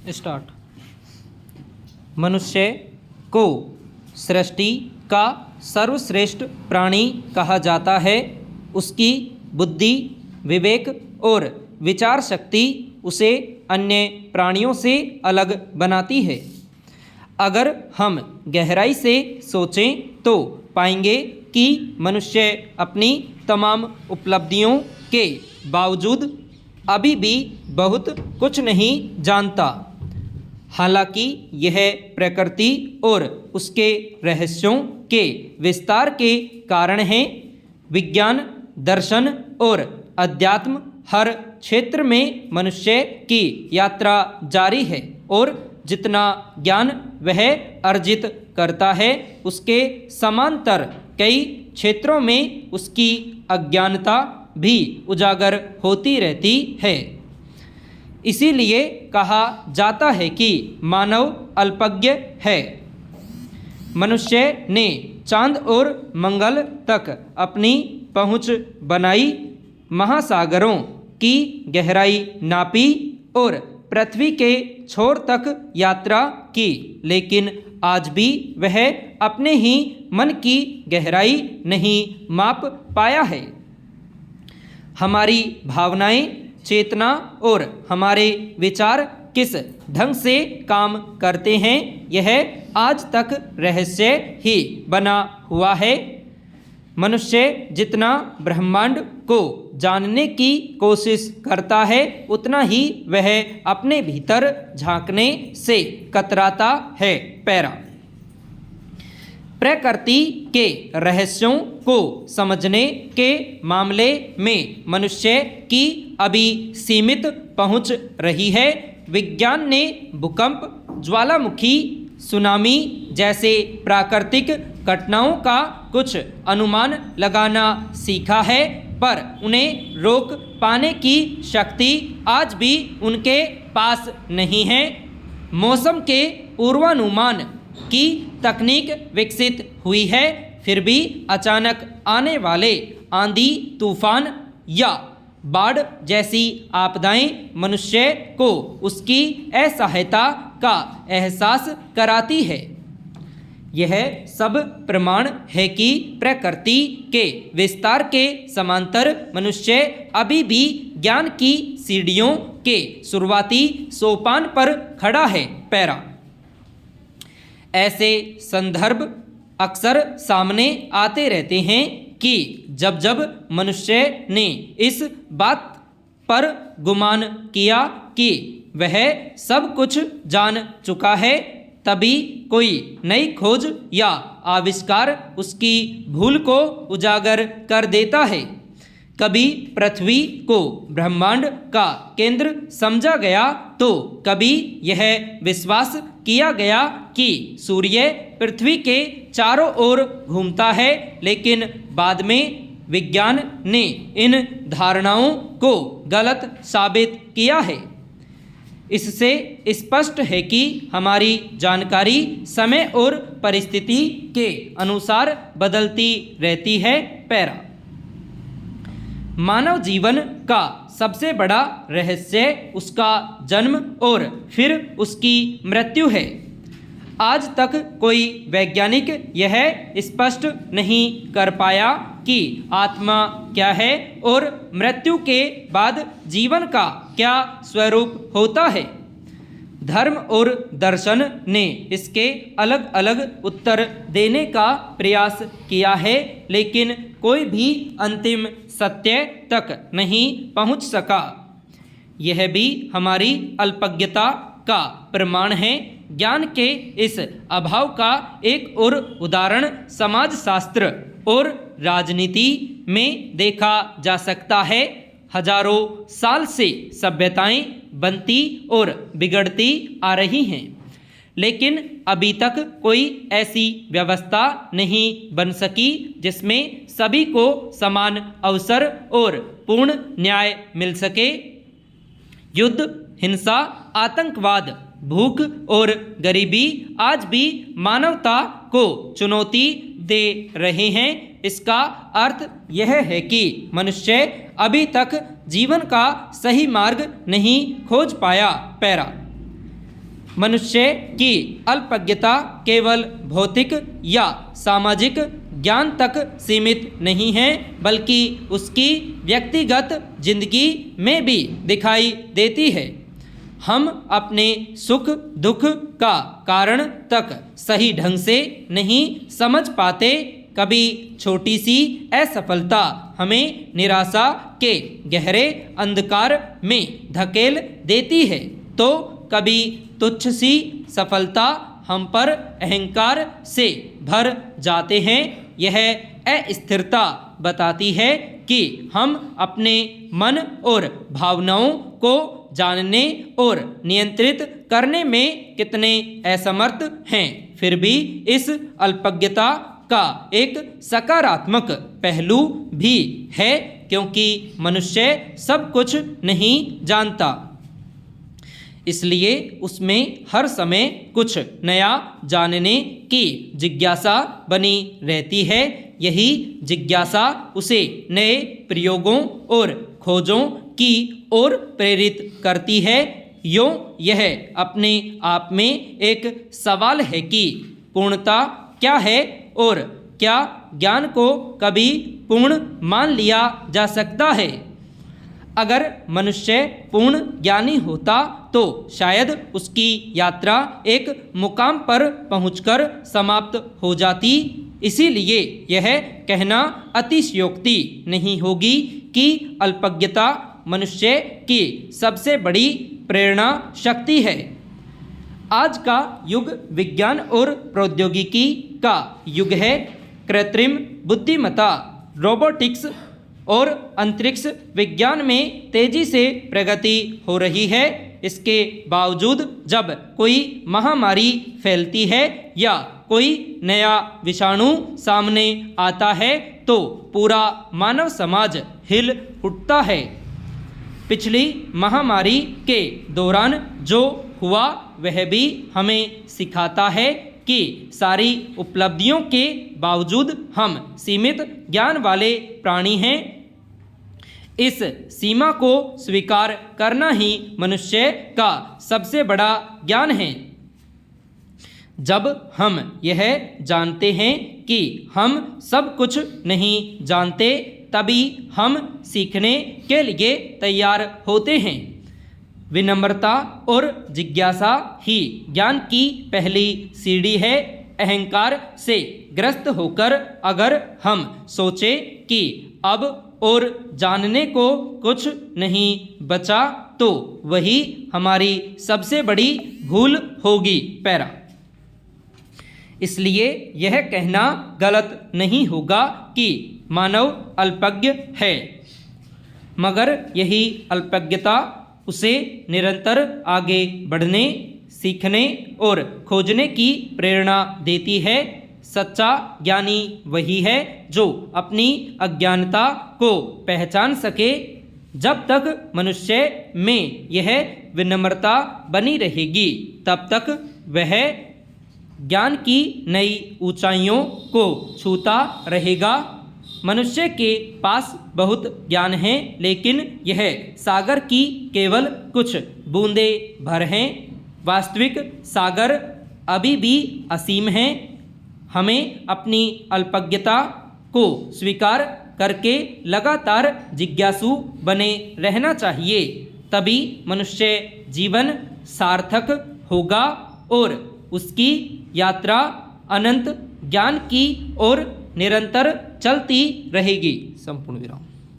Start. मनुष्य को सृष्टि का सर्वश्रेष्ठ प्राणी कहा जाता है। उसकी बुद्धि, विवेक और विचार शक्ति उसे अन्य प्राणियों से अलग बनाती है। अगर हम गहराई से सोचें तो पाएंगे कि मनुष्य अपनी तमाम उपलब्धियों के बावजूद अभी भी बहुत कुछ नहीं जानता। हालांकि यह प्रकृति और उसके रहस्यों के विस्तार के कारण है। विज्ञान, दर्शन और अध्यात्म हर क्षेत्र में मनुष्य की यात्रा जारी है और जितना ज्ञान वह अर्जित करता है उसके समांतर कई क्षेत्रों में उसकी अज्ञानता भी उजागर होती रहती है। इसीलिए कहा जाता है कि मानव अल्पज्ञ है। मनुष्य ने चांद और मंगल तक अपनी पहुंच बनाई, महासागरों की गहराई नापी और पृथ्वी के छोर तक यात्रा की, लेकिन आज भी वह अपने ही मन की गहराई नहीं माप पाया है। हमारी भावनाएं, चेतना और हमारे विचार किस ढंग से काम करते हैं, यह आज तक रहस्य ही बना हुआ है। मनुष्य जितना ब्रह्मांड को जानने की कोशिश करता है उतना ही वह अपने भीतर झांकने से कतराता है। पैरा। प्रकृति के रहस्यों को समझने के मामले में मनुष्य की अभी सीमित पहुंच रही है। विज्ञान ने भूकंप, ज्वालामुखी, सुनामी जैसे प्राकृतिक घटनाओं का कुछ अनुमान लगाना सीखा है, पर उन्हें रोक पाने की शक्ति आज भी उनके पास नहीं है। मौसम के पूर्वानुमान की तकनीक विकसित हुई है, फिर भी अचानक आने वाले आंधी, तूफान या बाढ़ जैसी आपदाएं मनुष्य को उसकी असहायता का एहसास कराती है। यह सब प्रमाण है कि प्रकृति के विस्तार के समांतर मनुष्य अभी भी ज्ञान की सीढ़ियों के शुरुआती सोपान पर खड़ा है। पैरा। ऐसे संदर्भ अक्सर सामने आते रहते हैं कि जब जब मनुष्य ने इस बात पर गुमान किया कि वह सब कुछ जान चुका है, तभी कोई नई खोज या आविष्कार उसकी भूल को उजागर कर देता है। कभी पृथ्वी को ब्रह्मांड का केंद्र समझा गया तो कभी यह विश्वास किया गया कि सूर्य पृथ्वी के चारों ओर घूमता है, लेकिन बाद में विज्ञान ने इन धारणाओं को गलत साबित किया है। इससे स्पष्ट है कि हमारी जानकारी समय और परिस्थिति के अनुसार बदलती रहती है। पैरा। मानव जीवन का सबसे बड़ा रहस्य उसका जन्म और फिर उसकी मृत्यु है। आज तक कोई वैज्ञानिक यह स्पष्ट नहीं कर पाया कि आत्मा क्या है और मृत्यु के बाद जीवन का क्या स्वरूप होता है। धर्म और दर्शन ने इसके अलग अलग उत्तर देने का प्रयास किया है, लेकिन कोई भी अंतिम सत्य तक नहीं पहुंच सका। यह भी हमारी अल्पज्ञता का प्रमाण है। ज्ञान के इस अभाव का एक और उदाहरण समाजशास्त्र और राजनीति में देखा जा सकता है। हजारों साल से सभ्यताएं बनती और बिगड़ती आ रही हैं, लेकिन अभी तक कोई ऐसी व्यवस्था नहीं बन सकी जिसमें सभी को समान अवसर और पूर्ण न्याय मिल सके। युद्ध, हिंसा, आतंकवाद, भूख और गरीबी आज भी मानवता को चुनौती दे रहे हैं। इसका अर्थ यह है कि मनुष्य अभी तक जीवन का सही मार्ग नहीं खोज पाया। पैरा। मनुष्य की अल्पज्ञता केवल भौतिक या सामाजिक ज्ञान तक सीमित नहीं है, बल्कि उसकी व्यक्तिगत जिंदगी में भी दिखाई देती है। हम अपने सुख दुख का कारण तक सही ढंग से नहीं समझ पाते। कभी छोटी सी असफलता हमें निराशा के गहरे अंधकार में धकेल देती है, तो कभी तुच्छ सी सफलता हम पर अहंकार से भर जाते हैं। यह अस्थिरता बताती है कि हम अपने मन और भावनाओं को जानने और नियंत्रित करने में कितने असमर्थ हैं। फिर भी इस अल्पज्ञता का एक सकारात्मक पहलू भी है, क्योंकि मनुष्य सब कुछ नहीं जानता, इसलिए उसमें हर समय कुछ नया जानने की जिज्ञासा बनी रहती है। यही जिज्ञासा उसे नए प्रयोगों और खोजों की ओर प्रेरित करती है। यूँ यह अपने आप में एक सवाल है कि पूर्णता क्या है और क्या ज्ञान को कभी पूर्ण मान लिया जा सकता है। अगर मनुष्य पूर्ण ज्ञानी होता तो शायद उसकी यात्रा एक मुकाम पर पहुंचकर समाप्त हो जाती। इसीलिए यह कहना अतिशयोक्ति नहीं होगी कि अल्पज्ञता मनुष्य की सबसे बड़ी प्रेरणा शक्ति है। आज का युग विज्ञान और प्रौद्योगिकी का युग है। कृत्रिम बुद्धिमत्ता, रोबोटिक्स और अंतरिक्ष विज्ञान में तेजी से प्रगति हो रही है। इसके बावजूद जब कोई महामारी फैलती है या कोई नया विषाणु सामने आता है तो पूरा मानव समाज हिल उठता है। पिछली महामारी के दौरान जो हुआ वह भी हमें सिखाता है कि सारी उपलब्धियों के बावजूद हम सीमित ज्ञान वाले प्राणी हैं। इस सीमा को स्वीकार करना ही मनुष्य का सबसे बड़ा ज्ञान है। जब हम यह जानते हैं कि हम सब कुछ नहीं जानते, तभी हम सीखने के लिए तैयार होते हैं। विनम्रता और जिज्ञासा ही ज्ञान की पहली सीढ़ी है। अहंकार से ग्रस्त होकर अगर हम सोचें कि अब और जानने को कुछ नहीं बचा, तो वही हमारी सबसे बड़ी भूल होगी। पैरा। इसलिए यह कहना गलत नहीं होगा कि मानव अल्पज्ञ है, मगर यही अल्पज्ञता उसे निरंतर आगे बढ़ने, सीखने और खोजने की प्रेरणा देती है। सच्चा ज्ञानी वही है जो अपनी अज्ञानता को पहचान सके। जब तक मनुष्य में यह विनम्रता बनी रहेगी, तब तक वह ज्ञान की नई ऊंचाइयों को छूता रहेगा। मनुष्य के पास बहुत ज्ञान है, लेकिन यह सागर की केवल कुछ बूंदें भर हैं। वास्तविक सागर अभी भी असीम है। हमें अपनी अल्पज्ञता को स्वीकार करके लगातार जिज्ञासु बने रहना चाहिए, तभी मनुष्य जीवन सार्थक होगा और उसकी यात्रा अनंत ज्ञान की ओर निरंतर चलती रहेगी। संपूर्ण विराम।